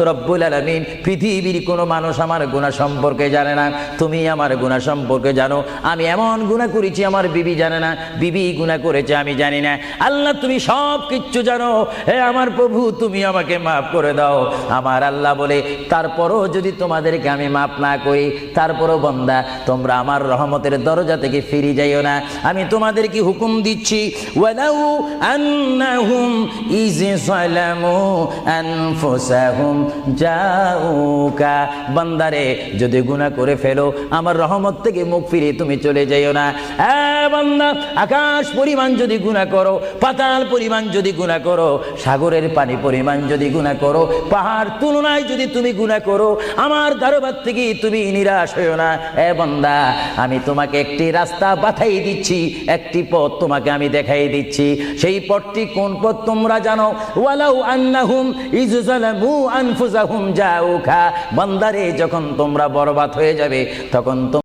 রব্বুল আলামিন পৃথিবীর কোনো মানুষ আমার গুনাহ সম্পর্কে জানে না, তুমি আমার গুনাহ সম্পর্কে জানো। আমি এমন গুনাহ করেছি আমার বিবি জানে না, বিবি গুনাহ করেছে আমি জানি না। আল্লাহ তুমি সব কিচ্ছু জানো, হে আমার প্রভু তুমি আমাকে মাফ করে দাও। আমার আল্লাহ বলে তারপরও যদি তোমাদেরকে আমি মাফ না করি, তারপরও বান্দা তোমরা আমার রহমতের দরজা থেকে ফিরে যাইও না। আমি তোমাদেরকে হুকুম দিচ্ছি, ওয়ালাউ আন্নাহুম ইয যালামু আনফুসাহুম জাউকা, বান্দারে যদি গুনাহ করে ফেলো আমার রহমত থেকে মুখ ফিরে তুমি চলে যাইও না। বান্দা আকাশ পরিমাণ যদি গুনাহ করো, পাতাল পরিমাণ যদি গুনাহ করো, সাগরের পানি পরিমাণ যদি গুনাহ করো, পাহাড় তুলনায় যদি তুমি গুনাহ করো, আমার দরবার থেকে তুমি নিরাশ হইও না। বান্দা আমি তোমাকে একটি রাস্তা বাতাই দিচ্ছি, একটি পথ তোমাকে আমি দেখাই দিচ্ছি। সেই পথটি কোন পথ তোমরা জানো? ওয়ালাউ আন্নাহুম ইয যালামু আনফুসাহুম জাউকা, বান্দারে যখন তোমরা বরবাদ হয়ে যাবে তখন